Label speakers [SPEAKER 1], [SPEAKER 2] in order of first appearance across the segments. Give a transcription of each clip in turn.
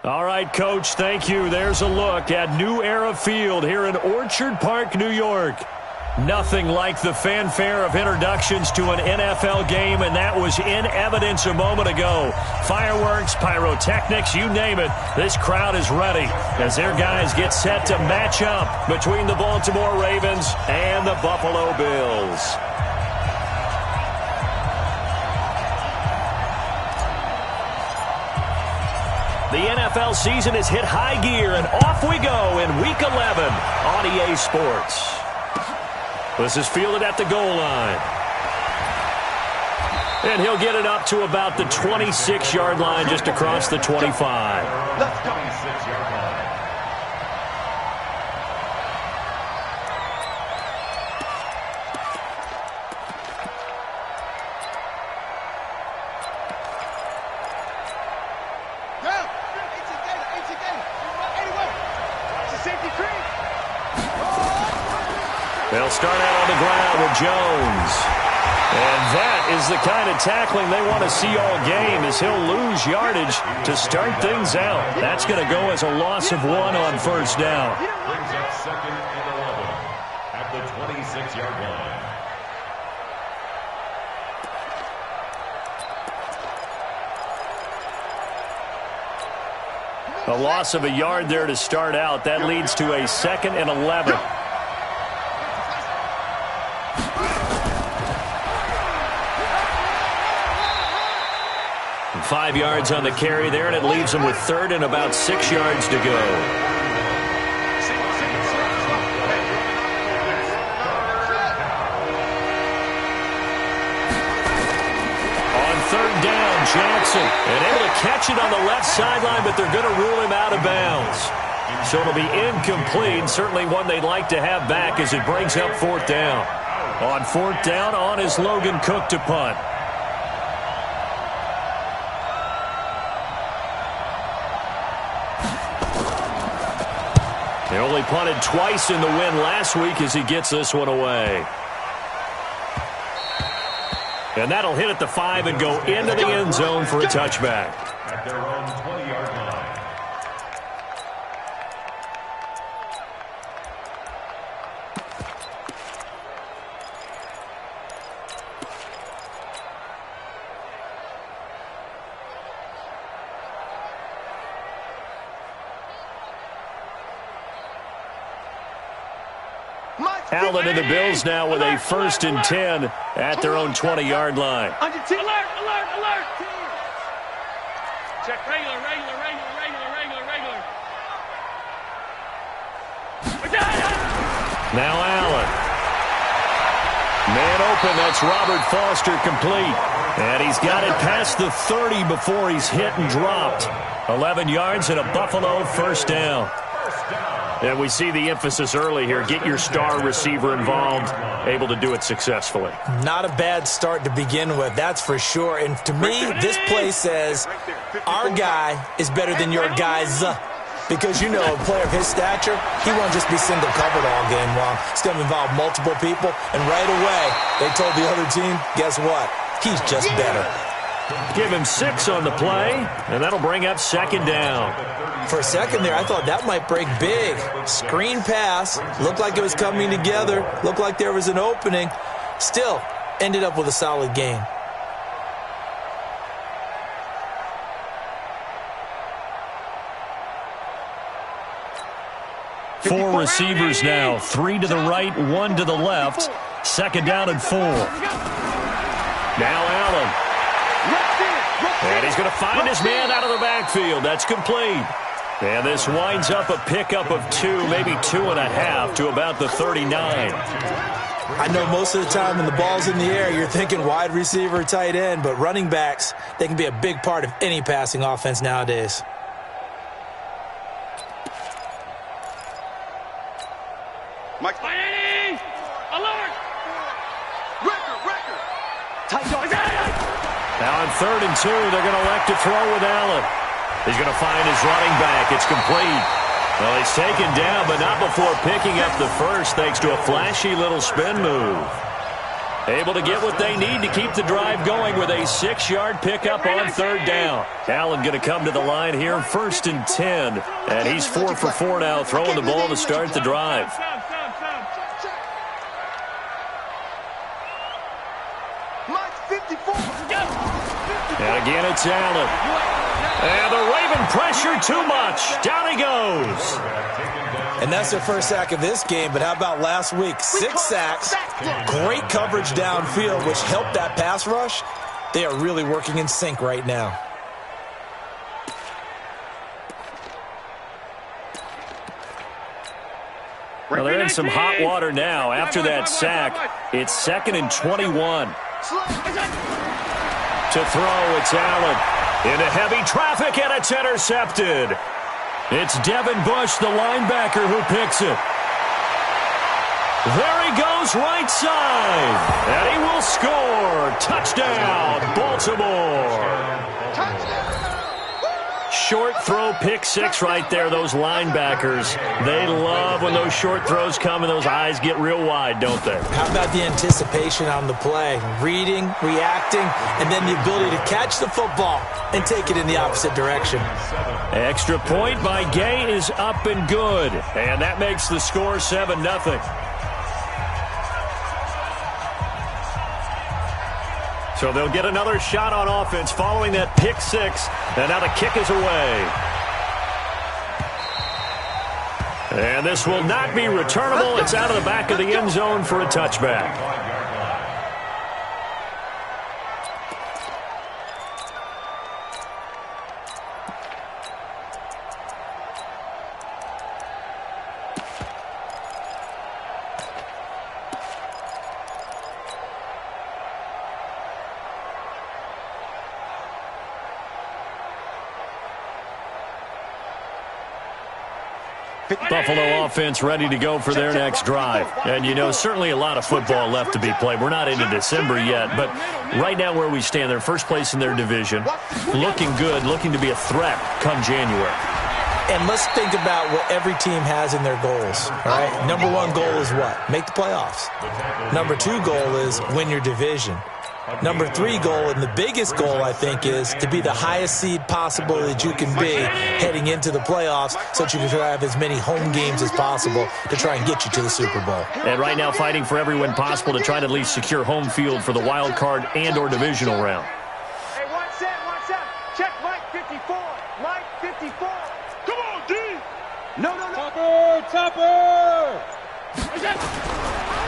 [SPEAKER 1] All right, Coach, thank you. There's a look at New Era Field here in Orchard Park, New York. Nothing like the fanfare of introductions to an NFL game, and that was in evidence a moment ago. Fireworks, pyrotechnics, you name it. This crowd is ready as their guys get set to match up between the Baltimore Ravens and the Buffalo Bills. The NFL season has hit high gear, and off we go in Week 11 on EA Sports. This is fielded at the goal line. And he'll get it up to about the 26-yard line, just across the 25.
[SPEAKER 2] Let's go. 26-yard line.
[SPEAKER 1] They'll start out on the ground with Jones. And that is the kind of tackling they want to see all game, as he'll lose yardage to start things out. That's going to go as a loss of 1 on first down.
[SPEAKER 2] Brings up 2nd and 11 at the 26-yard line.
[SPEAKER 1] A loss of a yard there to start out. That leads to a 2nd and 11. 5 yards on the carry there, and it leaves them with 3rd and about 6 yards to go. On 3rd down, Jackson, and able to catch it on the left sideline, but they're going to rule him out of bounds. So it'll be incomplete, certainly one they'd like to have back as it brings up 4th down. On 4th down, on is Logan Cook to punt. They only punted twice in the win last week as he gets this one away. And that'll hit at the 5 and go into the end zone for a touchback.
[SPEAKER 2] At their own 20-yard line.
[SPEAKER 1] Allen and the Bills now with a 1st and 10 at their own 20-yard line.
[SPEAKER 3] Alert, alert, alert. Check regular.
[SPEAKER 1] Now Allen. Man open, that's Robert Foster complete. And he's got it past the 30 before he's hit and dropped. 11 yards and a Buffalo 1st down. And we see the emphasis early here. Get your star receiver involved, able to do it successfully.
[SPEAKER 4] Not a bad start to begin with, that's for sure. And to me, this play says our guy is better than your guys. Because, you know, a player of his stature, he won't just be single covered all game long. It's going to involve multiple people. And right away, they told the other team, guess what? He's just better.
[SPEAKER 1] Give him 6 on the play, and that'll bring up 2nd down.
[SPEAKER 4] For a second there, I thought that might break big. Screen pass. Looked like it was coming together. Looked like there was an opening. Still, ended up with a solid game.
[SPEAKER 1] Four receivers now. 3 to the right, 1 to the left. 2nd down and 4. Now Allen. And he's going to find his man out of the backfield. That's complete. And this winds up a pickup of 2, maybe 2.5 to about the 39.
[SPEAKER 4] I know most of the time when the ball's in the air, you're thinking wide receiver, tight end, but running backs, they can be a big part of any passing offense nowadays.
[SPEAKER 3] Mike. Alert! Record! Tight dog.
[SPEAKER 1] Now on 3rd and 2, they're going to elect to throw with Allen. He's going to find his running back. It's complete. Well, he's taken down, but not before picking up the first, thanks to a flashy little spin move. Able to get what they need to keep the drive going with a 6-yard pickup on 3rd down. Allen going to come to the line here, 1st and 10. And he's 4 for 4 now, throwing the ball to start the drive. And again, it's Allen. And the Raven pressure too much. Down he goes.
[SPEAKER 4] And that's their first sack of this game, but how about last week? 6 sacks, great coverage downfield, which helped that pass rush. They are really working in sync right now.
[SPEAKER 1] Well, they're in some hot water now. After that sack, it's 2nd and 21. To throw, it's Allen. Into heavy traffic, and it's intercepted. It's Devin Bush, the linebacker, who picks it. There he goes, right side. And he will score. Touchdown, Baltimore. Short throw, pick 6 right there. Those linebackers, they love when those short throws come and those eyes get real wide, don't they?
[SPEAKER 4] How about the anticipation on the play? Reading, reacting, and then the ability to catch the football and take it in the opposite direction.
[SPEAKER 1] Extra point by Gay is up and good. And that makes the score 7-0. So they'll get another shot on offense following that pick 6. And now the kick is away. And this will not be returnable. It's out of the back of the end zone for a touchback. Buffalo offense ready to go for their next drive. And, you know, certainly a lot of football left to be played. We're not into December yet, but right now where we stand, they're first place in their division. Looking good, looking to be a threat come January.
[SPEAKER 4] And let's think about what every team has in their goals, all right? Number 1 goal is what? Make the playoffs. Number 2 goal is win your division. Number 3 goal, and the biggest goal, I think, is to be the highest seed possible that you can be heading into the playoffs so that you can have as many home games as possible to try and get you to the Super Bowl.
[SPEAKER 1] And right now fighting for every win possible to try to at least secure home field for the wild card and or divisional round.
[SPEAKER 3] Hey, one set. Check Mike 54. Mike 54. Come on, D. No. Topper.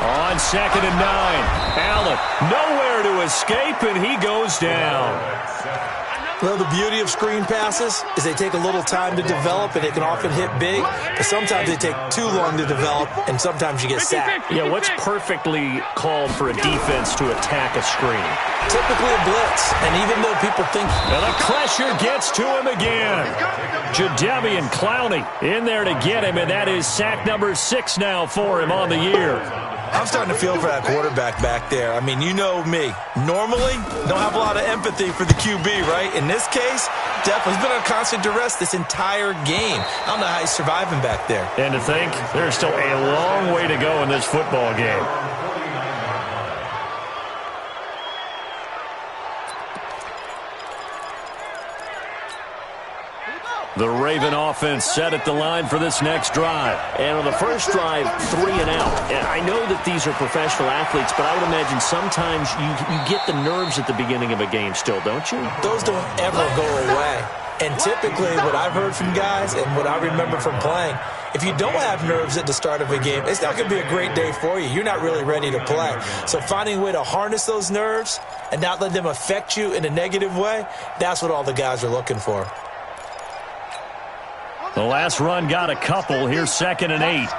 [SPEAKER 1] On 2nd and 9, Allen nowhere to escape, and he goes down.
[SPEAKER 4] Well, the beauty of screen passes is they take a little time to develop, and they can often hit big, but sometimes they take too long to develop, and sometimes you get sacked.
[SPEAKER 1] Yeah, what's perfectly called for a defense to attack a screen?
[SPEAKER 4] Typically a blitz, and even though people think...
[SPEAKER 1] And the pressure gets to him again. Jadeveon Clowney in there to get him, and that is sack number 6 now for him on the year.
[SPEAKER 4] I'm starting to feel for that quarterback back there. I mean, you know me. Normally, don't have a lot of empathy for the QB, right? In this case, definitely he's been on constant duress this entire game. I don't know how he's surviving back there.
[SPEAKER 1] And to think, there's still a long way to go in this football game. The Raven offense set at the line for this next drive.
[SPEAKER 5] And on the first drive, 3 and out. And I know that these are professional athletes, but I would imagine sometimes you get the nerves at the beginning of a game still, don't you?
[SPEAKER 4] Those don't ever go away. And typically what I've heard from guys and what I remember from playing, if you don't have nerves at the start of a game, it's not going to be a great day for you. You're not really ready to play. So finding a way to harness those nerves and not let them affect you in a negative way, that's what all the guys are looking for.
[SPEAKER 1] The last run got a couple. Here's 2nd and 8.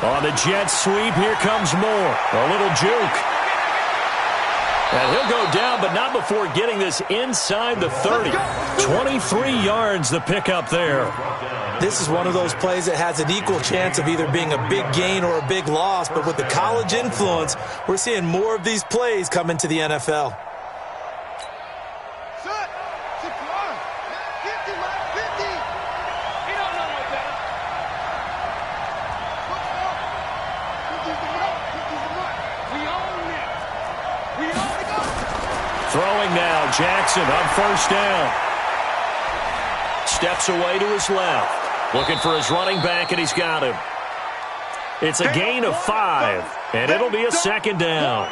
[SPEAKER 1] On the jet sweep, here comes Moore. A little juke. And he'll go down, but not before getting this inside the 30. 23 yards the pickup there.
[SPEAKER 4] This is one of those plays that has an equal chance of either being a big gain or a big loss, but with the college influence, we're seeing more of these plays come into the NFL.
[SPEAKER 1] Jackson on first down. Steps away to his left. Looking for his running back, and he's got him. It's a gain of 5, and it'll be a second down.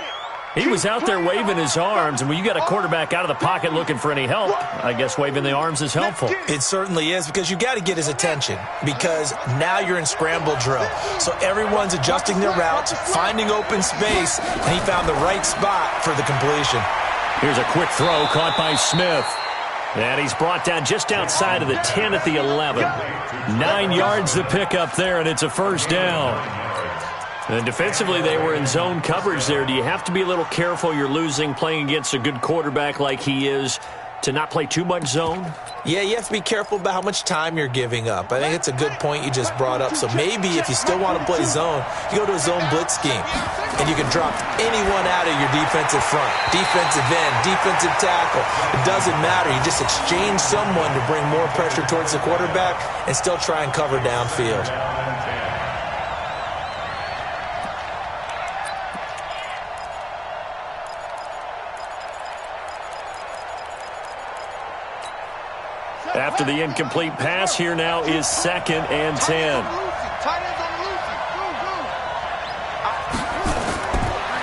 [SPEAKER 1] He was out there waving his arms, and when you got a quarterback out of the pocket looking for any help, I guess waving the arms is helpful.
[SPEAKER 4] It certainly is, because you got to get his attention, because now you're in scramble drill. So everyone's adjusting their routes, finding open space, and he found the right spot for the completion.
[SPEAKER 1] Here's a quick throw caught by Smith. And he's brought down just outside of the 10 at the 11. 9 yards to pick up there, and it's a first down. And defensively, they were in zone coverage there. Do you have to be a little careful you're losing playing against a good quarterback like he is to not play too much zone?
[SPEAKER 4] Yeah, you have to be careful about how much time you're giving up. I think it's a good point you just brought up. So maybe if you still want to play zone, you go to a zone blitz scheme, and you can drop anyone out of your defensive front, defensive end, defensive tackle. It doesn't matter. You just exchange someone to bring more pressure towards the quarterback and still try and cover downfield.
[SPEAKER 1] After the incomplete pass, here now is 2nd and 10.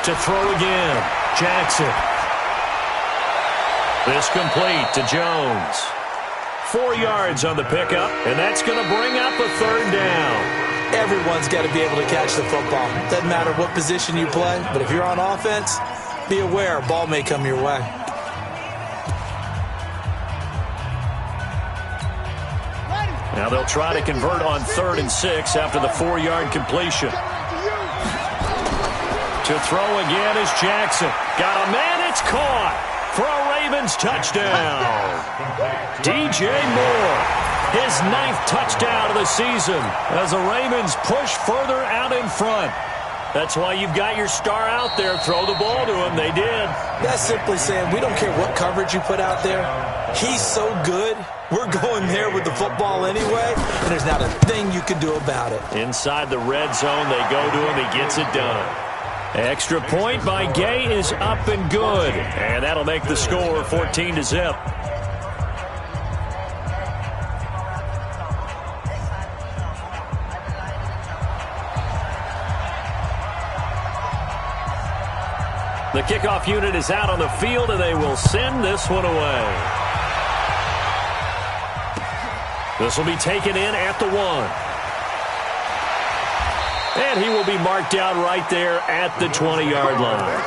[SPEAKER 1] To throw again, Jackson. This complete to Jones. 4 yards on the pickup, and that's going to bring up a third down.
[SPEAKER 4] Everyone's got to be able to catch the football. Doesn't matter what position you play, but if you're on offense, be aware a ball may come your way.
[SPEAKER 1] Now they'll try to convert on 3rd and 6 after the 4-yard completion. To throw again is Jackson. Got a man, it's caught for a Ravens touchdown. DJ Moore, his 9th touchdown of the season as the Ravens push further out in front. That's why you've got your star out there. Throw the ball to him. They did.
[SPEAKER 4] That's simply saying we don't care what coverage you put out there. He's so good. We're going there with the football anyway, and there's not a thing you can do about it.
[SPEAKER 1] Inside the red zone, they go to him. He gets it done. Extra point by Gay is up and good. And that'll make the score 14-0. The kickoff unit is out on the field, and they will send this one away. This will be taken in at the 1. And he will be marked out right there at the 20-yard line.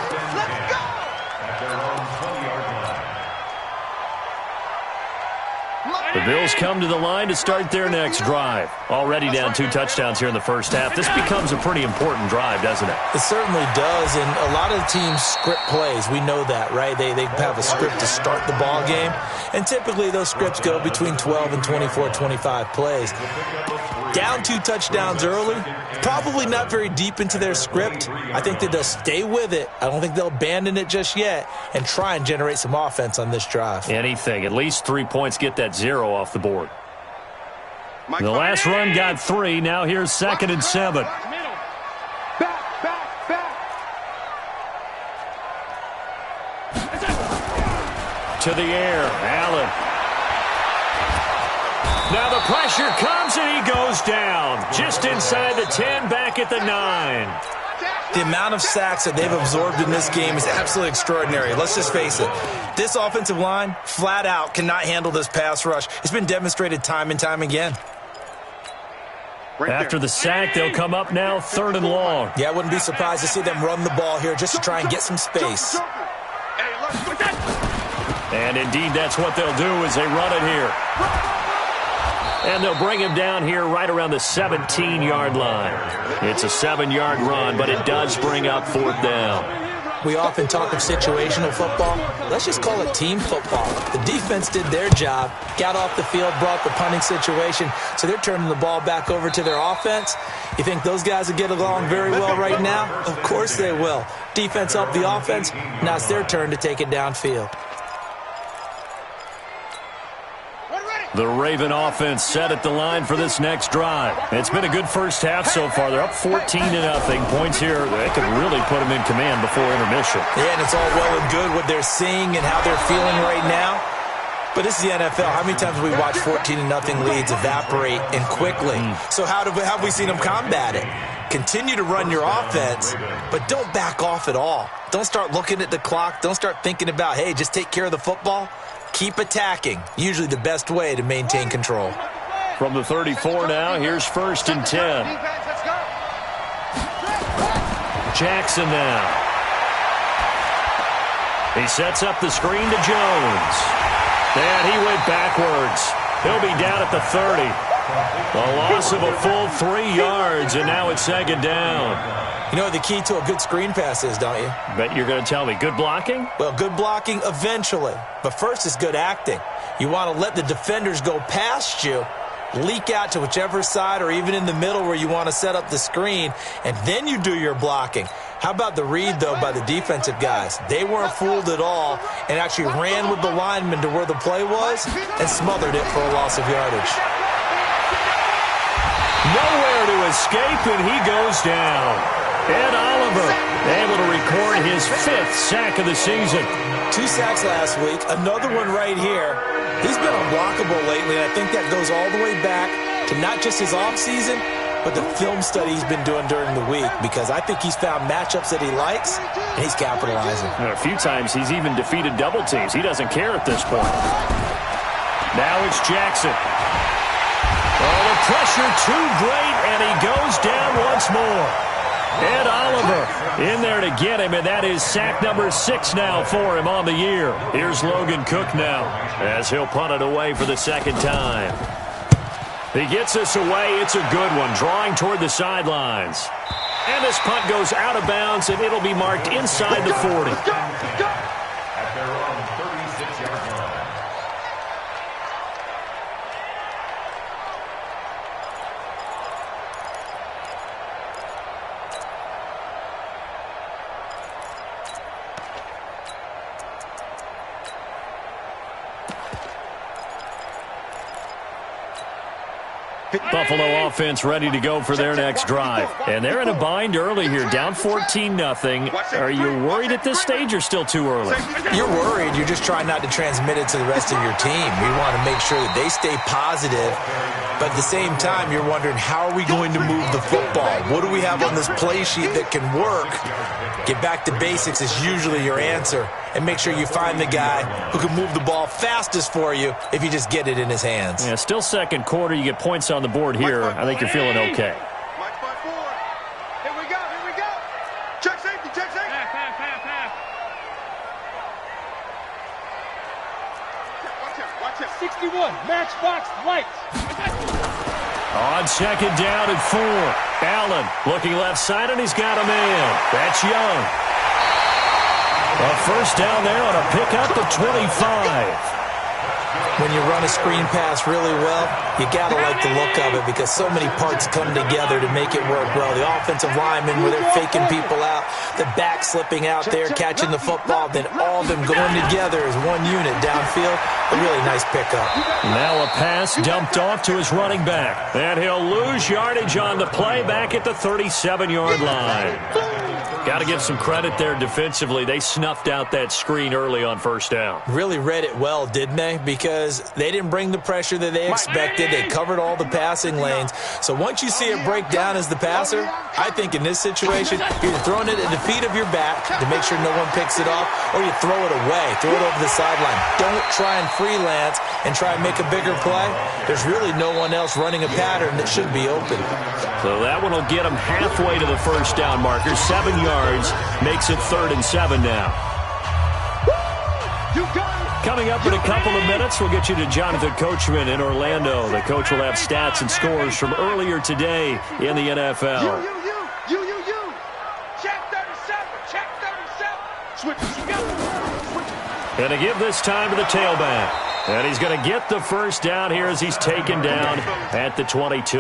[SPEAKER 1] The Bills come to the line to start their next drive. Already down 2 touchdowns here in the first half. This becomes a pretty important drive, doesn't it?
[SPEAKER 4] It certainly does, and a lot of the teams script plays. We know that, right? They have a script to start the ball game, and typically those scripts go between 12 and 24, 25 plays. Down 2 touchdowns early, probably not very deep into their script. I think that they'll stay with it. I don't think they'll abandon it just yet and try and generate some offense on this drive.
[SPEAKER 1] Anything. At least 3 points, get that 0 off the board. The last run got 3. Now here's 2nd and 7. To the air, Allen. Now the pressure comes and he goes down. Just inside the 10, back at the 9.
[SPEAKER 4] The amount of sacks that they've absorbed in this game is absolutely extraordinary. Let's just face it. This offensive line, flat out, cannot handle this pass rush. It's been demonstrated time and time again.
[SPEAKER 1] After the sack, they'll come up now 3rd and long.
[SPEAKER 4] Yeah, I wouldn't be surprised to see them run the ball here just to try and get some space.
[SPEAKER 1] And indeed, that's what they'll do as they run it here. And they'll bring him down here right around the 17-yard line. It's a 7-yard run, but it does bring up 4th down.
[SPEAKER 4] We often talk of situational football. Let's just call it team football. The defense did their job, got off the field, brought the punting situation, so they're turning the ball back over to their offense. You think those guys will get along very well right now? Of course they will. Defense helped the offense. Now it's their turn to take it downfield.
[SPEAKER 1] The Raven offense set at the line for this next drive. It's been a good first half so far. They're up 14-0. Points here, they could really put them in command before intermission.
[SPEAKER 4] Yeah, and it's all well and good what they're seeing and how they're feeling right now. But this is the NFL. How many times have we watched 14-0 leads evaporate and quickly? So how have we seen them combat it? Continue to run your offense, but don't back off at all. Don't start looking at the clock. Don't start thinking about, hey, just take care of the football. Keep attacking. Usually the best way to maintain control.
[SPEAKER 1] From the 34 now, here's 1st and 10. Jackson now. He sets up the screen to Jones. And he went backwards. He'll be down at the 30. A loss of a full 3 yards, and now it's 2nd down.
[SPEAKER 4] You know what the key to a good screen pass is, don't you?
[SPEAKER 1] Bet you're going to tell me good blocking?
[SPEAKER 4] Well, good blocking eventually. But first is good acting. You want to let the defenders go past you, leak out to whichever side or even in the middle where you want to set up the screen, and then you do your blocking. How about the read, though, by the defensive guys? They weren't fooled at all and actually ran with the lineman to where the play was and smothered it for a loss of yardage.
[SPEAKER 1] Nowhere to escape, and he goes down. Ed Oliver able to record his 5th sack of the season.
[SPEAKER 4] 2 sacks last week, another one right here. He's been unblockable lately, and I think that goes all the way back to not just his offseason, but the film study he's been doing during the week, because I think he's found matchups that he likes, and he's capitalizing.
[SPEAKER 1] And a few times he's even defeated double teams. He doesn't care at this point. Now it's Jackson. Oh, the pressure too great, and he goes down once more. Ed Oliver in there to get him, and that is sack number 6 now for him on the year. Here's Logan Cook now as he'll punt it away for the 2nd time. He gets this away. It's a good one, drawing toward the sidelines. And this punt goes out of bounds, and it'll be marked inside the 40.
[SPEAKER 2] At their own 36-yard line.
[SPEAKER 1] Buffalo offense ready to go for their next drive. And they're in a bind early here, down 14-0. Are you worried at this stage or still too early?
[SPEAKER 4] You're worried. You're just trying not to transmit it to the rest of your team. You want to make sure that they stay positive. But at the same time, you're wondering, how are we going to move the football? What do we have on this play sheet that can work? Get back to basics is usually your answer. And make sure you find the guy who can move the ball fastest for you if you just get it in his hands.
[SPEAKER 1] Yeah, still 2nd quarter. You get points on the board here. I think you're feeling okay.
[SPEAKER 3] Watch by 4. Here we go, here we go. Check safety, check safety. Half. Watch out. 61, matchbox lights.
[SPEAKER 1] On 2nd down and 4. Allen looking left side, and he's got a man. That's Young. A 1st down there on a pickup at 25.
[SPEAKER 4] When you run a screen pass really well, you got to like the look of it because so many parts come together to make it work well. The offensive linemen, where they're faking people out, the back slipping out there, catching the football, then all of them going together as one unit downfield. A really nice pickup.
[SPEAKER 1] Now a pass dumped off to his running back. And he'll lose yardage on the play back at the 37-yard line. Got to give some credit there defensively. They snuffed out that screen early on 1st down.
[SPEAKER 4] Really read it well, didn't they? Because they didn't bring the pressure that they expected. They covered all the passing lanes. So once you see it break down as the passer, I think in this situation, you're either throwing it at the feet of your back to make sure no one picks it off, or you throw it away, throw it over the sideline. Don't try and freelance and try and make a bigger play. There's really no one else running a pattern that should be open.
[SPEAKER 1] So that one will get them halfway to the 1st down marker. 7 yards makes it 3rd and 7 now. Coming up in a couple of minutes, we'll get you to Jonathan Coachman in Orlando. The coach will have stats and scores from earlier today in the NFL.
[SPEAKER 3] You. Check 37, check 37. Switch.
[SPEAKER 1] And to give this time to the tailback. And he's going to get the 1st down here as he's taken down at the 22.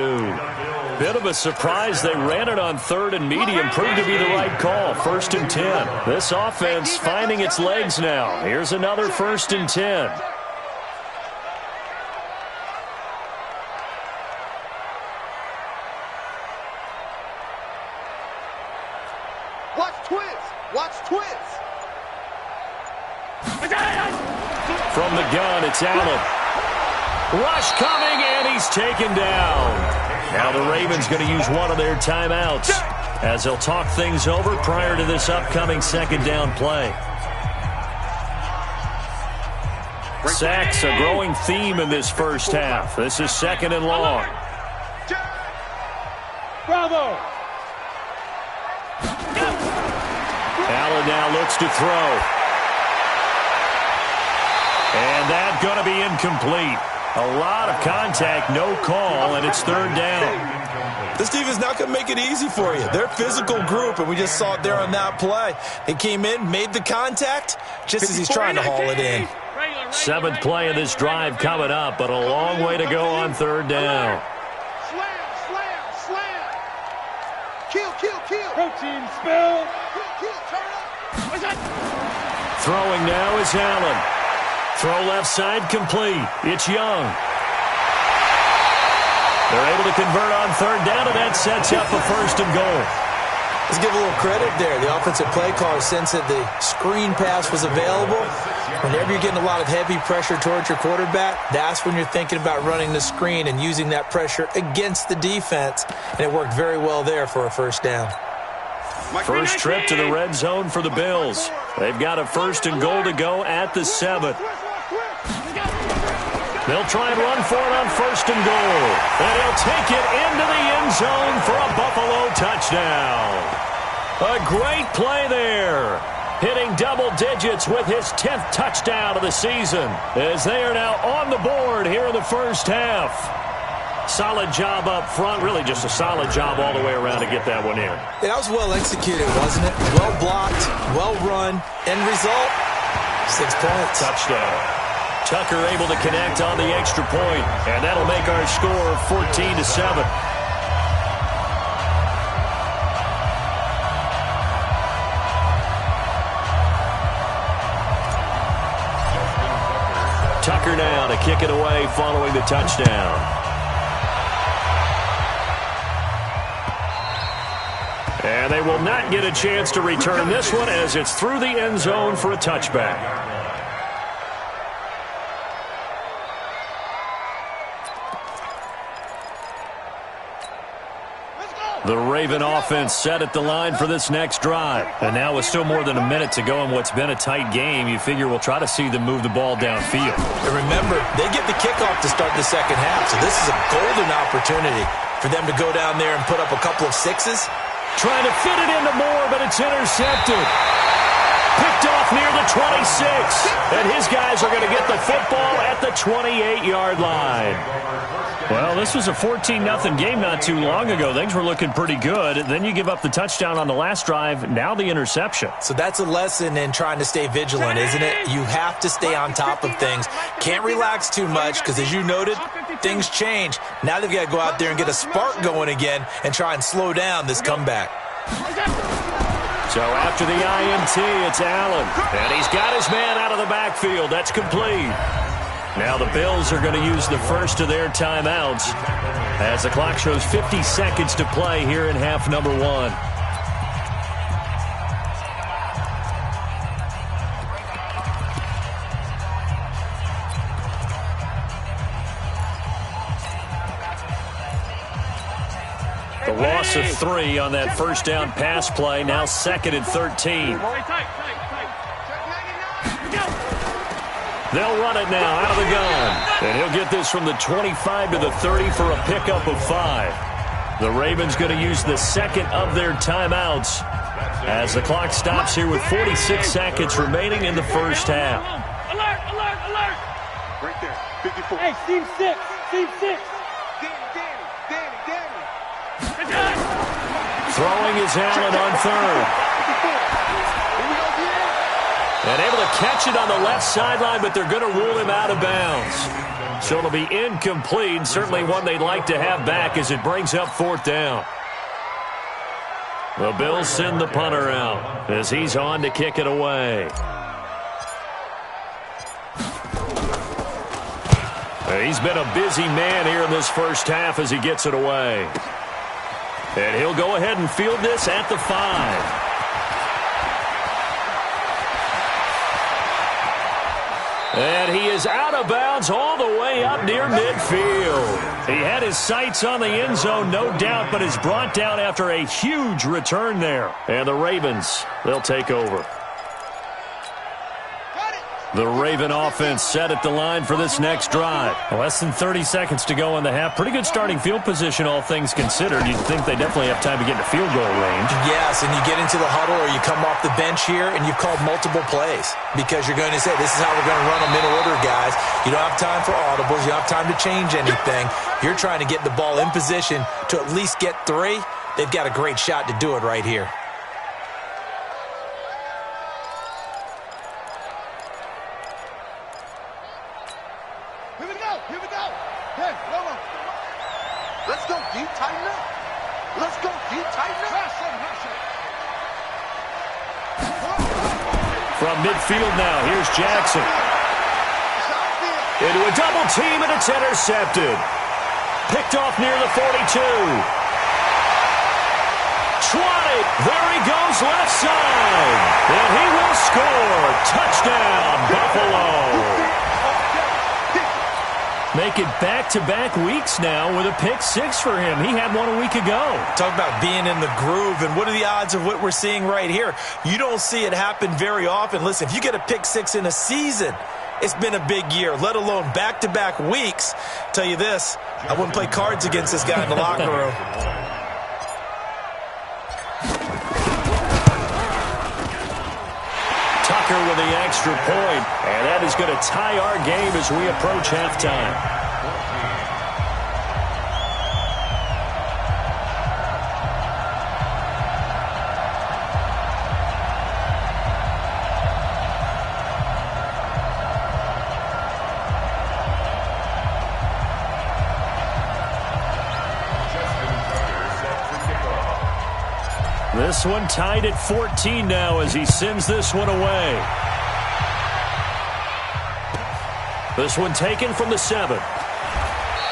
[SPEAKER 1] Bit of a surprise. They ran it on 3rd and medium. Proved to be the right call. 1st and 10. This offense finding its legs now. Here's another 1st and 10.
[SPEAKER 3] Watch twins. Watch twins.
[SPEAKER 1] From the gun, it's Allen. Rush coming, and he's taken down. Now the Ravens going to use one of their timeouts as they'll talk things over prior to this upcoming second down play. Sacks, a growing theme in this first half. This is second and long.
[SPEAKER 3] Bravo.
[SPEAKER 1] Allen now looks to throw. And that's going to be incomplete. A lot of contact, no call, and it's third down.
[SPEAKER 4] This defense not going to make it easy for you. They're a physical group, and we just saw it there on that play. They came in, made the contact, just as he's trying to haul it in.
[SPEAKER 1] Seventh play of this drive coming up, but a long way to go on third down.
[SPEAKER 3] Slam, slam, slam. Kill, kill, kill.
[SPEAKER 6] Protein spill.
[SPEAKER 3] Kill, kill, turn up. What's that?
[SPEAKER 1] Throwing now is Allen. Throw left side complete. It's Young. They're able to convert on third down, and that sets up a first and goal.
[SPEAKER 4] Let's give a little credit there. The offensive play caller sensed that the screen pass was available. Whenever you're getting a lot of heavy pressure towards your quarterback, that's when you're thinking about running the screen and using that pressure against the defense. And it worked very well there for a first down.
[SPEAKER 1] First trip to the red zone for the Bills. They've got a first and goal to go at the 7. They'll try and run for it on first and goal. And he'll take it into the end zone for a Buffalo touchdown. A great play there. Hitting double digits with his 10th touchdown of the season, as they are now on the board here in the first half. Solid job up front. Really just a solid job all the way around to get that one in.
[SPEAKER 4] Yeah, that was well executed, wasn't it? Well blocked, well run. End result, 6 points.
[SPEAKER 1] Touchdown. Tucker able to connect on the extra point, and that'll make our score 14-7. Tucker now to kick it away following the touchdown. And they will not get a chance to return this one as it's through the end zone for a touchback. The Raven offense set at the line for this next drive. And now with still more than a minute to go in what's been a tight game, you figure we'll try to see them move the ball downfield.
[SPEAKER 4] And remember, they get the kickoff to start the second half, so this is a golden opportunity for them to go down there and put up a couple of sixes.
[SPEAKER 1] Trying to fit it into Moore, but it's intercepted. Picked off near the 26. And his guys are going to get the football at the 28-yard line. Well, this was a 14-0 game not too long ago. Things were looking pretty good. Then you give up the touchdown on the last drive. Now the interception.
[SPEAKER 4] So that's a lesson in trying to stay vigilant, isn't it? You have to stay on top of things. Can't relax too much because, as you noted, things change. Now they've got to go out there and get a spark going again and try and slow down this comeback.
[SPEAKER 1] So after the INT, it's Allen. And he's got his man out of the backfield. That's complete. Now the Bills are going to use the first of their timeouts as the clock shows 50 seconds to play here in half number 1. The loss of 3 on that first down pass play, now second and 13. They'll run it now out of the gun. And he'll get this from the 25 to the 30 for a pickup of 5. The Ravens going to use the second of their timeouts as the clock stops here with 46 seconds remaining in the first half.
[SPEAKER 6] Alert, alert, alert.
[SPEAKER 3] Right there, 54.
[SPEAKER 6] Hey, Steve 6. Steve 6.
[SPEAKER 3] Danny.
[SPEAKER 1] Throwing is Allen on third. And able to catch it on the left sideline, but they're going to rule him out of bounds. So it'll be incomplete, certainly one they'd like to have back as it brings up fourth down. The Bills send the punter out as he's on to kick it away. He's been a busy man here in this first half as he gets it away. And he'll go ahead and field this at the 5. And he is out of bounds all the way up near midfield. He had his sights on the end zone, no doubt, but is brought down after a huge return there. And the Ravens, they'll take over. The Raven offense set at the line for this next drive.
[SPEAKER 7] Less than 30 seconds to go in the half. Pretty good starting field position, all things considered. You'd think they definitely have time to get into field goal range.
[SPEAKER 4] Yes, and you get into the huddle or you come off the bench here and you've called multiple plays because you're going to say, this is how we're going to run them in order, guys. You don't have time for audibles. You don't have time to change anything. You're trying to get the ball in position to at least get 3. They've got a great shot to do it right here.
[SPEAKER 3] Let's go, D. Tighten up. Let's go, D. Tighten up.
[SPEAKER 1] From midfield now, here's Jackson. Into a double team, and it's intercepted. Picked off near the 42. Swatted. There he goes, left side. And he will score. Touchdown, Buffalo.
[SPEAKER 7] Make it back-to-back weeks now with a pick-6 for him. He had one a week ago.
[SPEAKER 4] Talk about being in the groove, and what are the odds of what we're seeing right here? You don't see it happen very often. Listen, if you get a pick-6 in a season, it's been a big year, let alone back-to-back weeks. Tell you this, I wouldn't play cards against this guy in the locker room.
[SPEAKER 1] Tucker with the extra point, and that is going to tie our game as we approach halftime. This one tied at 14 now as he sends this one away. This one taken from the 7.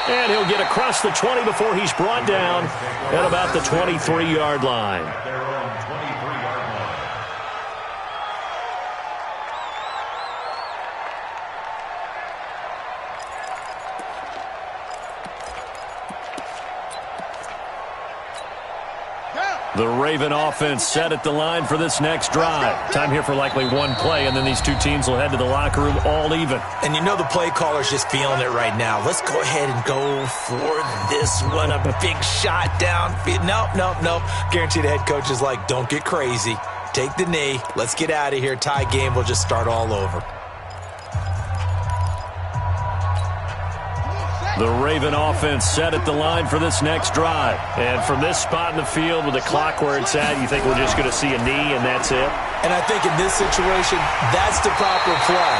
[SPEAKER 1] And he'll get across the 20 before he's brought down at about the 23-yard line.
[SPEAKER 2] Their own 23-yard line.
[SPEAKER 1] The Raven offense set at the line for this next drive. Time here for likely one play, and then these two teams will head to the locker room all even.
[SPEAKER 4] And you know the play caller's just feeling it right now. Let's go ahead and go for this one. A big shot downfield. Nope. Guarantee the head coach is like, don't get crazy. Take the knee. Let's get out of here. Tie game. We'll just start all over.
[SPEAKER 1] The Raven offense set at the line for this next drive. And from this spot in the field with the clock where it's at, you think we're just going to see a knee and that's it?
[SPEAKER 4] And I think in this situation, that's the proper play.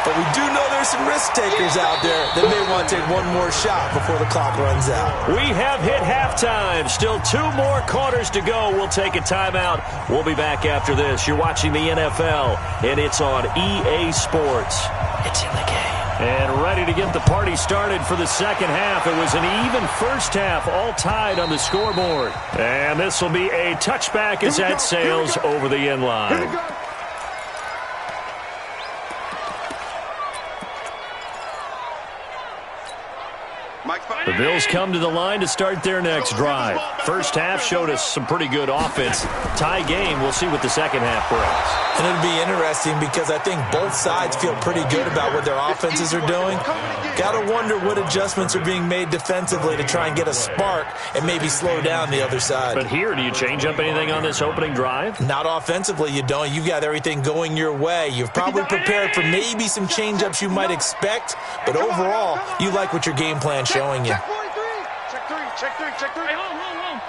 [SPEAKER 4] But we do know there's some risk takers out there that may want to take one more shot before the clock runs out.
[SPEAKER 1] We have hit halftime. Still 2 more quarters to go. We'll take a timeout. We'll be back after this. You're watching the NFL, and it's on EA Sports. It's in the game. And ready to get the party started for the second half. It was an even first half, all tied on the scoreboard. And this will be a touchback as that sails over the end line. The Bills come to the line to start their next drive. First half showed us some pretty good offense. Tie game, we'll see what the second half brings.
[SPEAKER 4] And it'll be interesting because I think both sides feel pretty good about what their offenses are doing. Got to wonder what adjustments are being made defensively to try and get a spark and maybe slow down the other side.
[SPEAKER 1] But here, do you change up anything on this opening drive?
[SPEAKER 4] Not offensively, you don't. You've got everything going your way. You've probably prepared for maybe some change-ups you might expect, but overall, you like what your game plan's showing you.
[SPEAKER 3] Check three.
[SPEAKER 6] Hey, hold.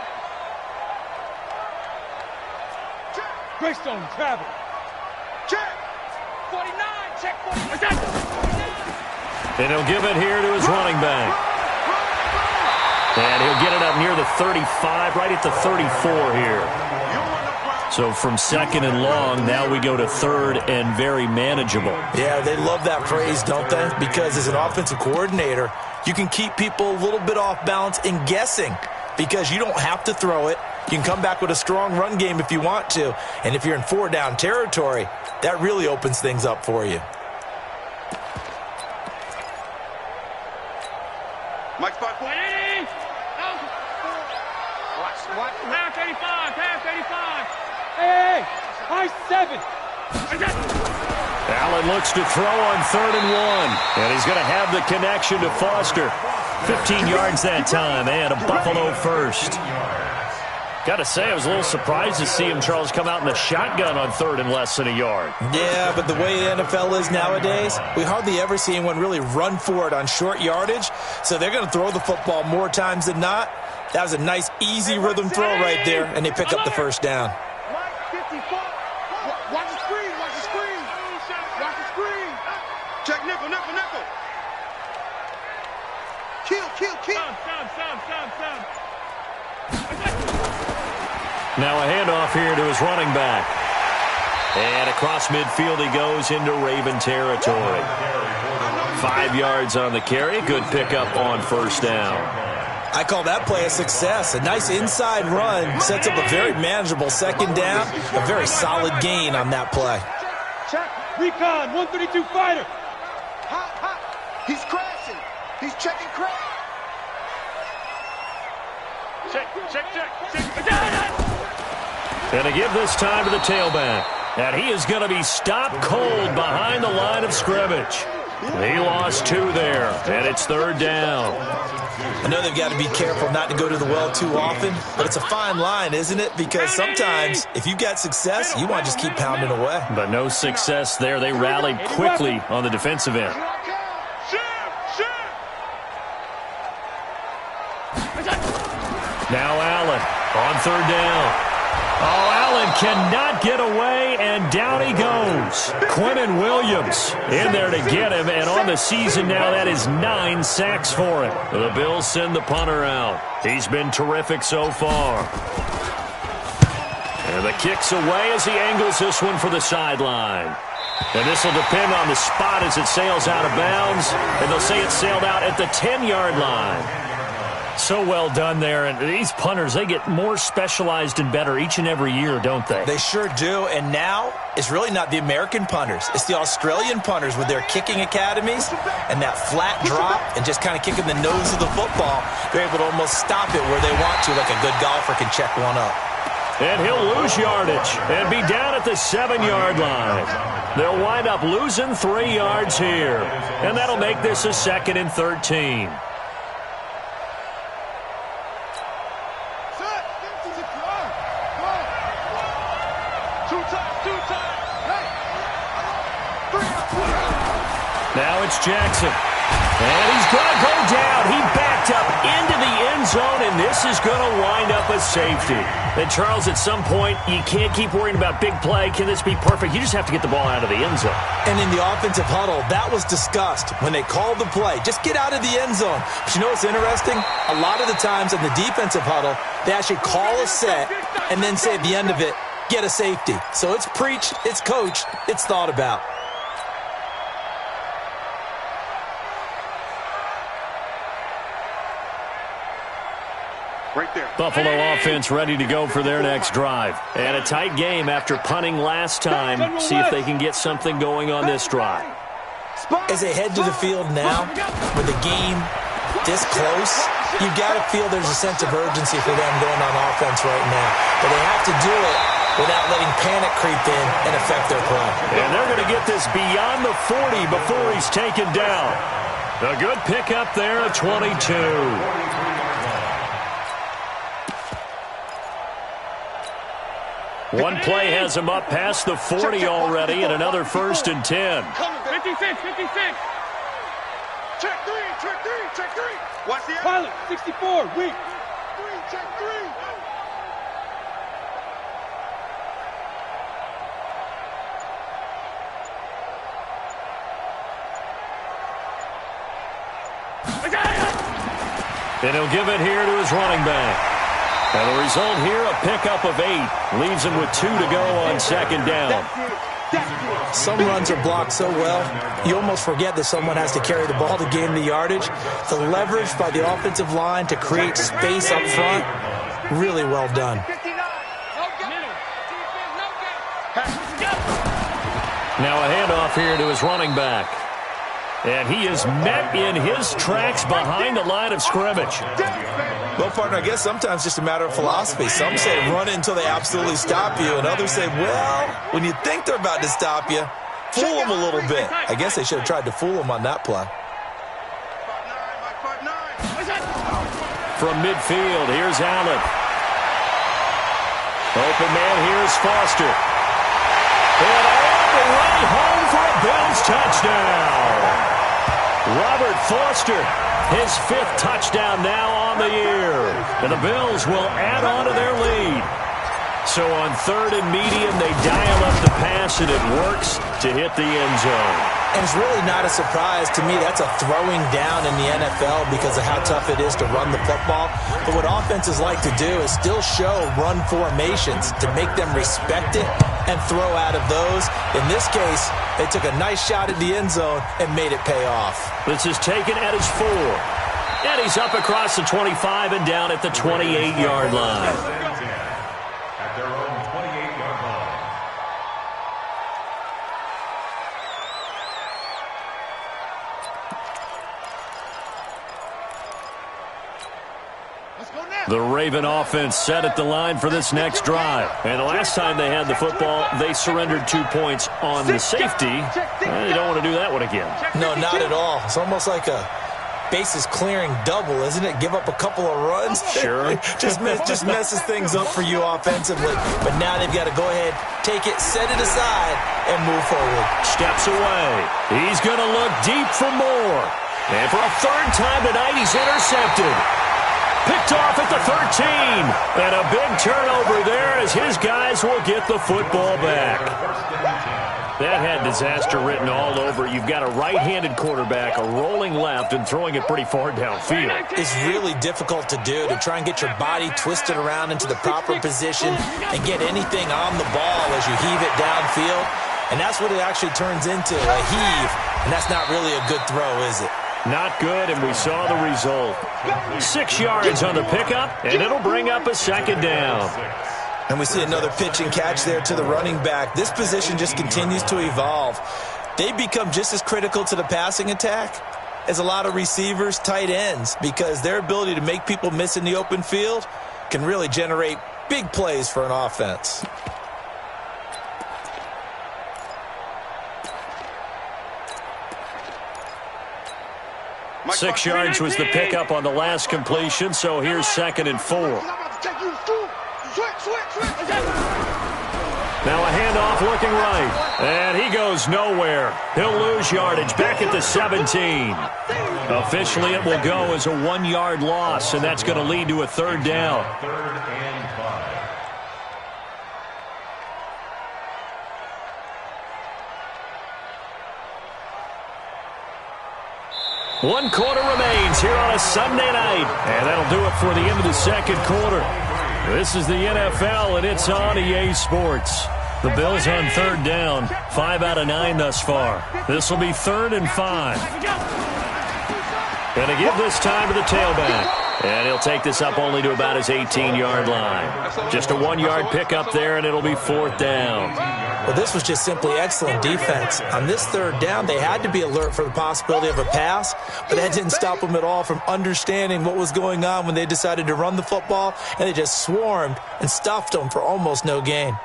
[SPEAKER 6] Greystone, travel.
[SPEAKER 3] Check.
[SPEAKER 6] 49, check 49.
[SPEAKER 1] And he'll give it here to his running back. And he'll get it up near the 35, right at the 34 here. So from second and long, now we go to third and very manageable.
[SPEAKER 4] Yeah, they love that phrase, don't they? Because as an offensive coordinator, you can keep people a little bit off balance in guessing because you don't have to throw it. You can come back with a strong run game if you want to. And if you're in 4-down territory, that really opens things up for you.
[SPEAKER 3] Mike 5-4.
[SPEAKER 6] Ready? Go.
[SPEAKER 3] Watch.
[SPEAKER 6] Half 85. Half 85.
[SPEAKER 3] Hey, high 7.
[SPEAKER 1] Allen looks to throw on 3rd and 1. And he's going to have the connection to Foster. 15 yards that time, and a Buffalo first. Got to say, I was a little surprised to see him, Charles, come out in the shotgun on 3rd and less than a yard.
[SPEAKER 4] Yeah, but the way the NFL is nowadays, we hardly ever see anyone really run for it on short yardage. So they're going to throw the football more times than not. That was a nice, easy rhythm throw right there, and they pick up the first down.
[SPEAKER 3] Mike 54. Watch the screen. Watch the screen. Watch the screen. Check nickel. Kill.
[SPEAKER 6] Sub.
[SPEAKER 1] Now a handoff here to his running back. And across midfield he goes into Raven territory. 5 yards on the carry. Good pickup on first down.
[SPEAKER 4] I call that play a success. A nice inside run sets up a very manageable second down. A very solid gain on that play.
[SPEAKER 3] Check. Recon. 132 fighter. Hot. He's crashing. He's checking crash.
[SPEAKER 6] Check.
[SPEAKER 1] And to give this time to the tailback. And he is going to be stopped cold behind the line of scrimmage. He lost 2 there, and it's 3rd down.
[SPEAKER 4] I know they've got to be careful not to go to the well too often, but it's a fine line, isn't it? Because sometimes if you got success, you want to just keep pounding away.
[SPEAKER 1] But no success there. They rallied quickly on the defensive end. Now Allen on 3rd down. Oh, Allen cannot get away, and down he goes. Quinnen Williams in there to get him, and on the season now, that is 9 sacks for him. The Bills send the punter out. He's been terrific so far. And the kick's away as he angles this one for the sideline. And this will depend on the spot as it sails out of bounds, and they'll say it sailed out at the 10-yard line. So well done there, and these punters, they get more specialized and better each and every year, don't they?
[SPEAKER 4] They sure do, and now it's really not the American punters. It's the Australian punters with their kicking academies and that flat drop and just kind of kicking the nose of the football. They're able to almost stop it where they want to, like a good golfer can check one up.
[SPEAKER 1] And he'll lose yardage and be down at the 7-yard line. They'll wind up losing 3 yards here, and that'll make this a 2nd and 13. Now it's Jackson. And he's going to go down. He backed up into the end zone, and this is going to wind up a safety. And, Charles, at some point, you can't keep worrying about big play. Can this be perfect? You just have to get the ball out of the end zone.
[SPEAKER 4] And in the offensive huddle, that was discussed when they called the play. Just get out of the end zone. But you know what's interesting? A lot of the times in the defensive huddle, they actually call a set and then say at the end of it, get a safety. So it's preached, it's coached, it's thought about.
[SPEAKER 3] Right there.
[SPEAKER 1] Buffalo offense ready to go for their next drive. And a tight game after punting last time. See if they can get something going on this drive.
[SPEAKER 4] As they head to the field now, with the game this close, you've got to feel there's a sense of urgency for them going on offense right now. But they have to do it without letting panic creep in and affect their play.
[SPEAKER 1] And they're going to get this beyond the 40 before he's taken down. A good pickup there at 22. One play has him up past the 40 already, and another 1st and 10.
[SPEAKER 6] 56.
[SPEAKER 3] Check three. Watch the
[SPEAKER 6] Pilot, 64, weak.
[SPEAKER 3] check 3.
[SPEAKER 1] And he'll give it here to his running back. And the result here, a pickup of 8. Leaves him with 2 to go on 2nd down.
[SPEAKER 4] Some runs are blocked so well, you almost forget that someone has to carry the ball to gain the yardage. The leverage by the offensive line to create space up front, really well done.
[SPEAKER 1] Now a handoff here to his running back. And he is met in his tracks behind the line of scrimmage.
[SPEAKER 4] Well, partner, I guess sometimes just a matter of philosophy. Some say run it until they absolutely stop you, and others say, well, when you think they're about to stop you, fool them a little bit. I guess they should have tried to fool them on that play.
[SPEAKER 1] From midfield, here's Allen. Open man, here's Foster. And all the way home for a Bills touchdown. Robert Foster, his 5th touchdown now on the year. And the Bills will add on to their lead. So on 3rd and medium, they dial up the pass, and it works to hit the end zone.
[SPEAKER 4] And it's really not a surprise to me. That's a throwing down in the NFL because of how tough it is to run the football. But what offenses like to do is still show run formations to make them respect it and throw out of those. In this case, they took a nice shot at the end zone and made it pay off.
[SPEAKER 1] This is taken at his 4. And he's up across the 25 and down at the 28-yard line.
[SPEAKER 2] At their own 28-yard line.
[SPEAKER 1] The Raven offense set at the line for this next drive. And the last time they had the football, they surrendered 2 points on the safety. They don't want to do that one again.
[SPEAKER 4] No, not at all. It's almost like a bases clearing double, isn't it? Give up a couple of runs.
[SPEAKER 1] Sure.
[SPEAKER 4] just messes things up for you offensively. But now they've got to go ahead, take it, set it aside, and move forward.
[SPEAKER 1] Steps away. He's going to look deep for more. And for a 3rd time tonight, he's intercepted. Picked off at the 13. And a big turnover there as his guys will get the football back. That had disaster written all over. You've got a right-handed quarterback, a rolling left, and throwing it pretty far downfield.
[SPEAKER 4] It's really difficult to do, to try and get your body twisted around into the proper position and get anything on the ball as you heave it downfield. And that's what it actually turns into, a heave. And that's not really a good throw, is it?
[SPEAKER 1] Not good, and we saw the result. 6 yards on the pickup, and it'll bring up a 2nd down.
[SPEAKER 4] And we see another pitch and catch there to the running back. This position just continues to evolve. They become just as critical to the passing attack as a lot of receivers, tight ends, because their ability to make people miss in the open field can really generate big plays for an offense.
[SPEAKER 1] Six yards was the pickup on the last completion, so here's 2nd and 4. Now a handoff looking right, and he goes nowhere. He'll lose yardage back at the 17. Officially, it will go as a 1-yard loss, and that's going to lead to a 3rd down.
[SPEAKER 2] 3rd and 5.
[SPEAKER 1] One quarter remains here on a Sunday night, and that'll do it for the end of the 2nd quarter. This is the NFL, and it's on EA Sports. The Bills on 3rd down, 5 out of 9 thus far. This will be 3rd and 5. Going to give this time to the tailback. And he'll take this up only to about his 18-yard line. Just a 1-yard pickup there, and it'll be 4th down.
[SPEAKER 4] Well, this was just simply excellent defense. On this 3rd down, they had to be alert for the possibility of a pass, but that didn't stop them at all from understanding what was going on when they decided to run the football, and they just swarmed and stuffed them for almost no gain.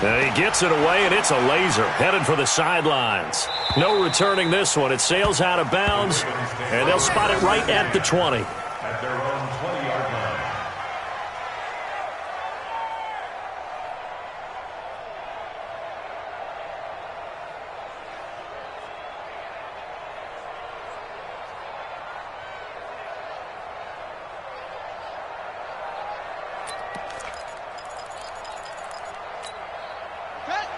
[SPEAKER 1] He gets it away, and it's a laser headed for the sidelines. No returning this one. It sails out of bounds, and they'll spot it right at the 20.
[SPEAKER 2] At their own 20-yard line.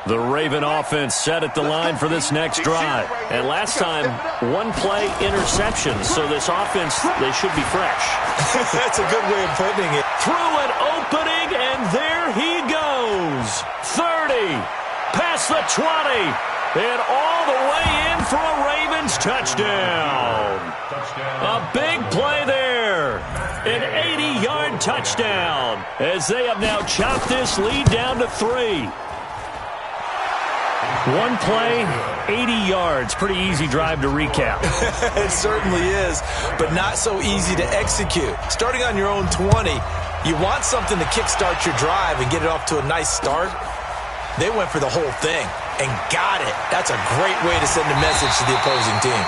[SPEAKER 1] The Raven offense set at the line for this next drive. And last time, 1-play interception. So this offense, they should be fresh.
[SPEAKER 4] That's a good way of putting it.
[SPEAKER 1] Through an opening, and there he goes. 30, past the 20, and all the way in for a Ravens touchdown. A big play there. An 80-yard touchdown as they have now chopped this lead down to 3. One play, 80 yards. Pretty easy drive to recap.
[SPEAKER 4] It certainly is, but not so easy to execute. Starting on your own 20, you want something to kickstart your drive and get it off to a nice start. They went for the whole thing and got it. That's a great way to send a message to the opposing team.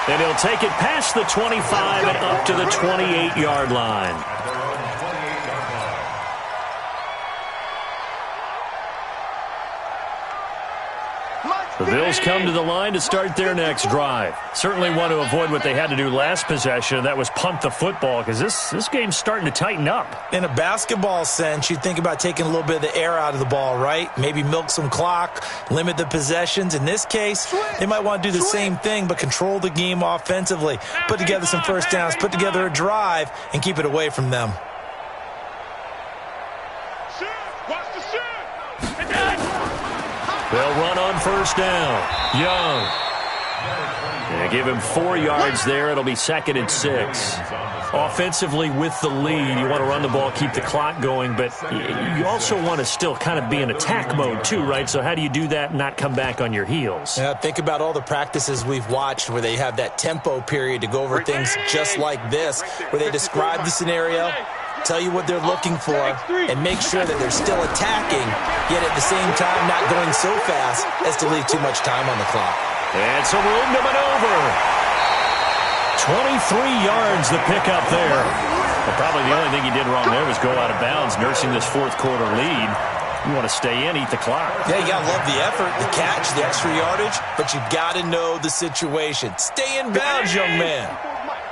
[SPEAKER 1] And he'll take it past the 25 and up to the 28-yard line. The Bills come to the line to start their next drive. Certainly want to avoid what they had to do last possession. That was punt the football, because this game's starting to tighten up.
[SPEAKER 4] In a basketball sense, you think about taking a little bit of the air out of the ball, right? Maybe milk some clock, limit the possessions. In this case, they might want to do the same thing, but control the game offensively. Put together some first downs, put together a drive, and keep it away from them.
[SPEAKER 1] They'll run on first down. Young. They give him 4 yards there. It'll be 2nd and 6. Offensively with the lead, you want to run the ball, keep the clock going, but you also want to still kind of be in attack mode too, right? So how do you do that and not come back on your heels?
[SPEAKER 4] Yeah, think about all the practices we've watched where they have that tempo period to go over things just like this, where they describe the scenario, tell you what they're looking for, and make sure that they're still attacking, yet at the same time not going so fast as to leave too much time on the clock.
[SPEAKER 1] And some room to maneuver. 23 yards the pickup there. Well, probably the only thing he did wrong there was go out of bounds, nursing this fourth quarter lead. You want to stay in, eat the clock.
[SPEAKER 4] Yeah, you got to love the effort, the catch, the extra yardage, but you got to know the situation. Stay in bounds, young man.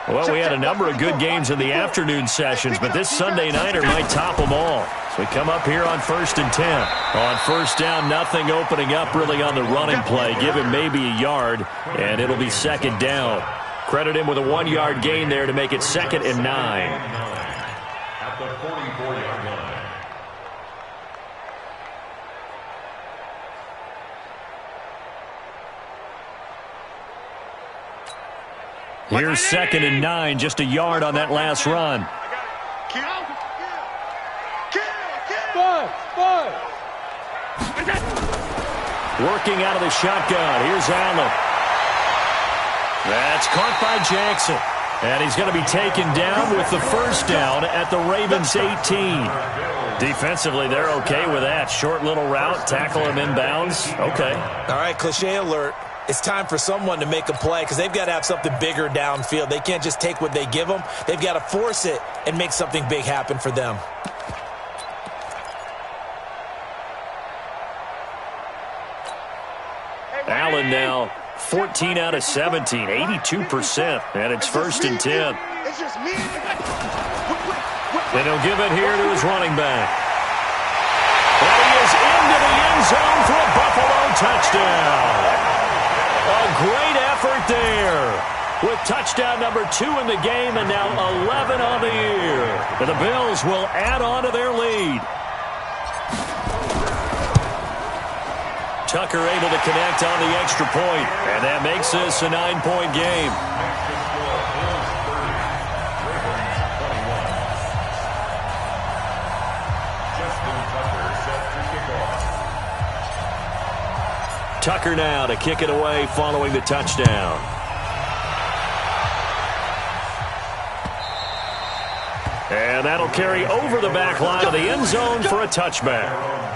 [SPEAKER 1] Well, we had a number of good games in the afternoon sessions, but this Sunday nighter might top them all. So we come up here on 1st and 10. On first down, nothing opening up really on the running play. Give him maybe a yard, and it'll be 2nd down. Credit him with a 1-yard gain there to make it 2nd and 9.
[SPEAKER 2] At the 44-yard line.
[SPEAKER 1] Here's 2nd and 9, just a yard on that last run. Working out of the shotgun. Here's Allen. That's caught by Jackson. And he's going to be taken down with the first down at the Ravens' 18. Defensively, they're okay with that. Short little route, tackle him inbounds. Okay.
[SPEAKER 4] All right, cliche alert. It's time for someone to make a play because they've got to have something bigger downfield. They can't just take what they give them. They've got to force it and make something big happen for them.
[SPEAKER 1] Allen now 14 out of 17, 82%, and it's 1st and 10. And he'll give it here to his running back. And he is into the end zone for a Buffalo touchdown. A great effort there with touchdown number 2 in the game and now 11 on the year. And the Bills will add on to their lead. Tucker able to connect on the extra point, and that makes this a 9-point game. Tucker now to kick it away following the touchdown. And that'll carry over the back line of the end zone for a touchback.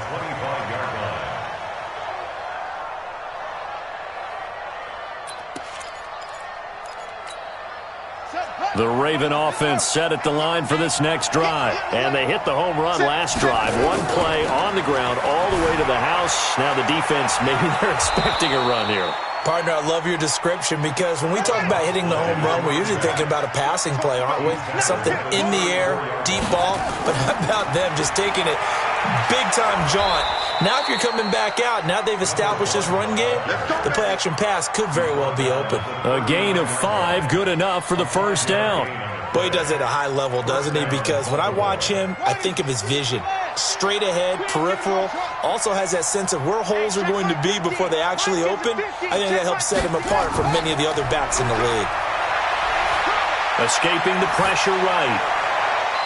[SPEAKER 1] The Raven offense set at the line for this next drive. And they hit the home run last drive. One play on the ground all the way to the house. Now the defense, maybe they're expecting a run here.
[SPEAKER 4] Partner, I love your description because when we talk about hitting the home run, we're usually thinking about a passing play, aren't we? Something in the air, deep ball. But how about them just taking it big-time jaunt? Now if you're coming back out, now they've established this run game, the play-action pass could very well be open.
[SPEAKER 1] A gain of 5, good enough for the first down.
[SPEAKER 4] Boy, he does it at a high level, doesn't he? Because when I watch him, I think of his vision. Straight ahead, peripheral, also has that sense of where holes are going to be before they actually open. I think that helps set him apart from many of the other backs in the league.
[SPEAKER 1] Escaping the pressure right.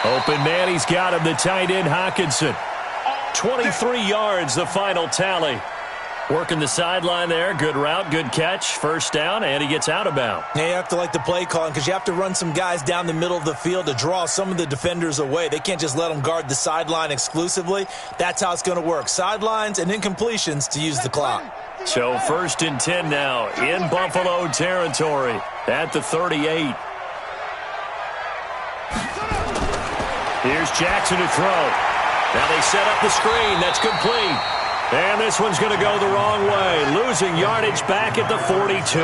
[SPEAKER 1] Open man, he's got him, the tight end, Hockenson. 23 yards, the final tally. Working the sideline there. Good route, good catch. First down, and he gets out of bounds.
[SPEAKER 4] Yeah, you have to like the play calling because you have to run some guys down the middle of the field to draw some of the defenders away. They can't just let them guard the sideline exclusively. That's how it's going to work. Sidelines and incompletions to use the clock.
[SPEAKER 1] So 1st and 10 now in Buffalo territory at the 38. Here's Jackson to throw. Now they set up the screen. That's complete. And this one's going to go the wrong way. Losing yardage back at the 42.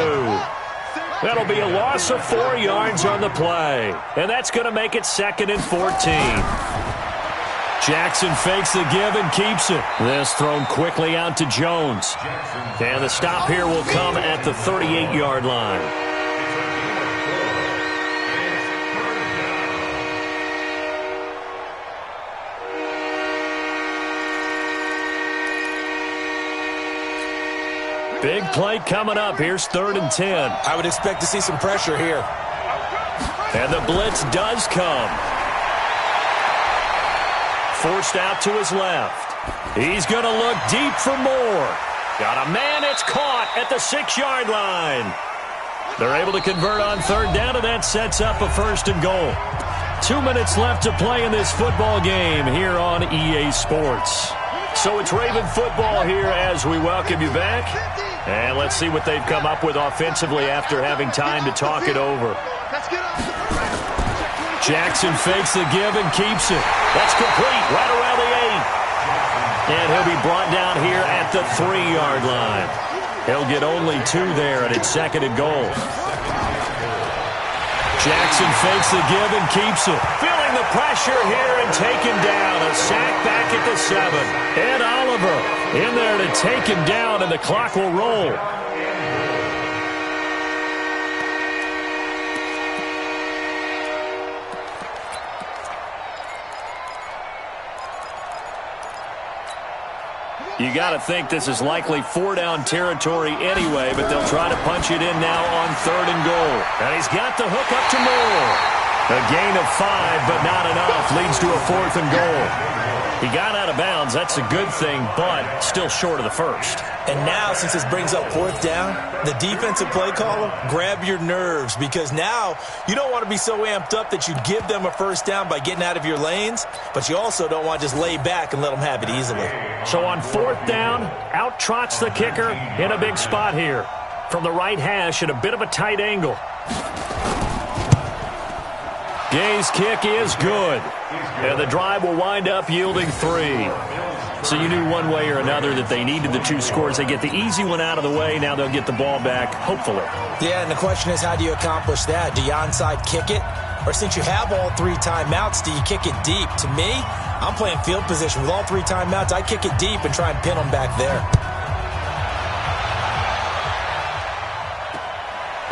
[SPEAKER 1] That'll be a loss of 4 yards on the play. And that's going to make it 2nd and 14. Jackson fakes the give and keeps it. This thrown quickly out to Jones. And the stop here will come at the 38-yard line. Big play coming up. Here's 3rd and 10.
[SPEAKER 4] I would expect to see some pressure here.
[SPEAKER 1] And the blitz does come. Forced out to his left. He's going to look deep for more. Got a man. It's caught at the 6-yard line. They're able to convert on 3rd down, and that sets up a 1st and goal. 2 minutes left to play in this football game here on EA Sports. So it's Raven football here as we welcome you back. And let's see what they've come up with offensively after having time to talk it over. Jackson fakes the give and keeps it. That's complete right around the 8. And he'll be brought down here at the 3-yard line. He'll get only 2 there, and it's 2nd and goal. Jackson fakes the give and keeps it. Feeling the pressure here and taken down. A sack back at the 7. Ed Oliver in there to take him down, and the clock will roll. You got to think this is likely 4-down territory anyway, but they'll try to punch it in now on 3rd and goal. And he's got the hook up to Moore. A gain of 5, but not enough. Leads to a 4th and goal. He got out of bounds. That's a good thing, but still short of the 1st.
[SPEAKER 4] And now, since this brings up 4th down, the defensive play caller, grab your nerves, because now you don't want to be so amped up that you give them a 1st down by getting out of your lanes, but you also don't want to just lay back and let them have it easily.
[SPEAKER 1] So on 4th down, out trots the kicker in a big spot here. From the right hash at a bit of a tight angle. Gay's kick is good. And the drive will wind up yielding 3. So you knew one way or another that they needed the 2 scores. They get the easy one out of the way. Now they'll get the ball back, hopefully.
[SPEAKER 4] Yeah, and the question is, how do you accomplish that? Do you onside kick it? Or since you have all 3 timeouts, do you kick it deep? To me, I'm playing field position. With all 3 timeouts, I kick it deep and try and pin them back there.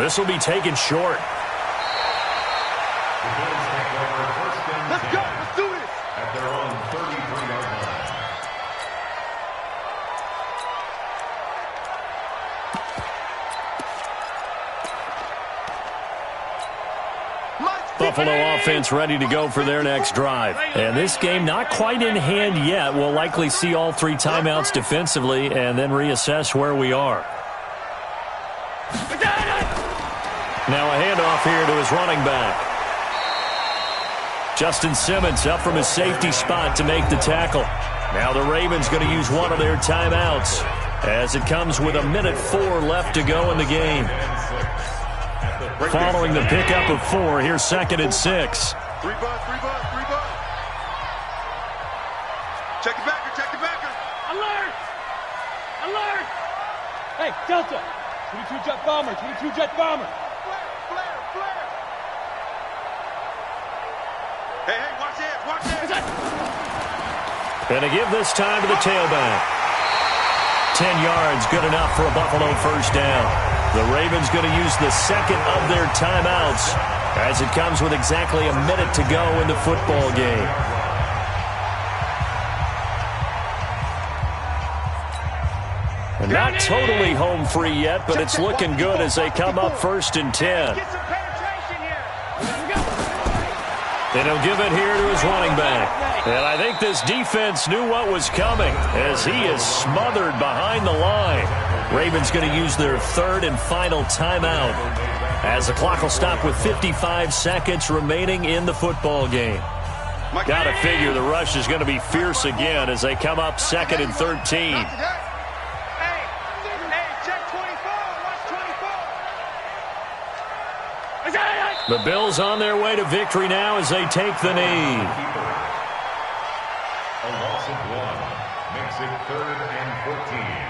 [SPEAKER 1] This will be taken short.
[SPEAKER 3] Let's go. Let's do this.
[SPEAKER 2] At their own 33-yard line.
[SPEAKER 1] Buffalo offense ready to go for their next drive. And this game not quite in hand yet. We'll likely see all 3 timeouts defensively and then reassess where we are. Now a handoff here to his running back. Justin Simmons up from his safety spot to make the tackle. Now the Ravens going to use one of their timeouts as it comes with 1:04 left to go in the game. Following the pickup of 4, here's 2nd and 6.
[SPEAKER 3] 3 bucks. Check it backer.
[SPEAKER 6] Alert! Alert! Hey, Delta! 22 jet bomber, 22 jet bomber.
[SPEAKER 3] Flare. Hey, watch it.
[SPEAKER 1] And to give this time to the tailback. 10 yards, good enough for a Buffalo 1st down. The Ravens going to use the 2nd of their timeouts as it comes with exactly a minute to go in the football game. And not totally home free yet, but it's looking good as they come up 1st and 10.
[SPEAKER 3] Get some penetration here.
[SPEAKER 1] And he'll give it here to his running back. And I think this defense knew what was coming as he is smothered behind the line. Ravens going to use their third and final timeout as the clock will stop with 55 seconds remaining in the football game. Got to figure the rush is going to be fierce again as they come up 2nd and 13.
[SPEAKER 3] Hey, check 24. Watch 24.
[SPEAKER 1] The Bills on their way to victory now as they take the knee.
[SPEAKER 2] A loss of 1 makes it 3rd and 14.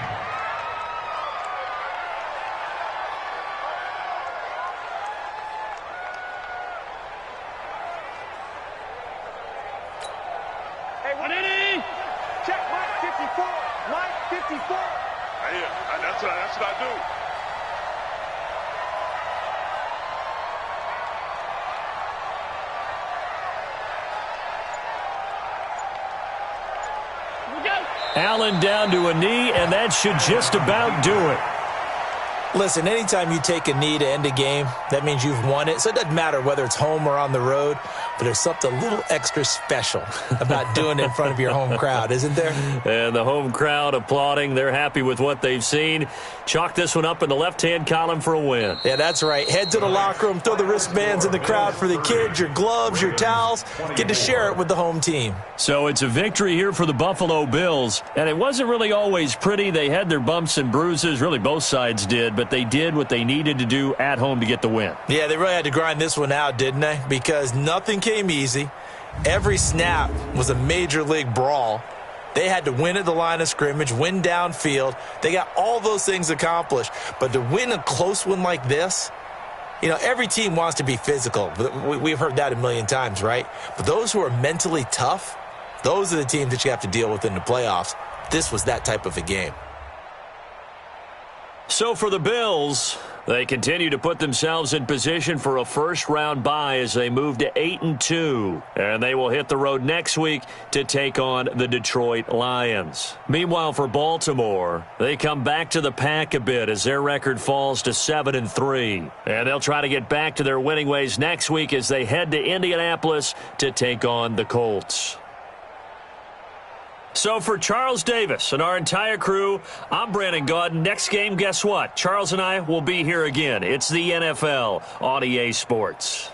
[SPEAKER 3] Check Mike 54. Mike 54.
[SPEAKER 8] That's what I do.
[SPEAKER 1] Allen down to a knee, and that should just about do it.
[SPEAKER 4] Listen, anytime you take a knee to end a game, that means you've won it. So it doesn't matter whether it's home or on the road, but there's something a little extra special about doing it in front of your home crowd, isn't there?
[SPEAKER 1] And the home crowd applauding. They're happy with what they've seen. Chalk this one up in the left-hand column for a win.
[SPEAKER 4] Yeah, that's right. Head to the locker room, throw the wristbands in the crowd for the kids, your gloves, your towels. Get to share it with the home team.
[SPEAKER 1] So it's a victory here for the Buffalo Bills. And it wasn't really always pretty. They had their bumps and bruises. Really, both sides did. But they did what they needed to do at home to get the win.
[SPEAKER 4] Yeah, they really had to grind this one out, didn't they? Because nothing came easy. Every snap was a major league brawl. They had to win at the line of scrimmage, win downfield. They got all those things accomplished. But to win a close one like this, you know, every team wants to be physical. We've heard that a million times, right? But those who are mentally tough, those are the teams that you have to deal with in the playoffs. This was that type of a game.
[SPEAKER 1] So for the Bills, they continue to put themselves in position for a first-round bye as they move to 8-2. And they will hit the road next week to take on the Detroit Lions. Meanwhile, for Baltimore, they come back to the pack a bit as their record falls to 7-3. And they'll try to get back to their winning ways next week as they head to Indianapolis to take on the Colts. So for Charles Davis and our entire crew, I'm Brandon Gaudin. Next game, guess what? Charles and I will be here again. It's the NFL on EA Sports.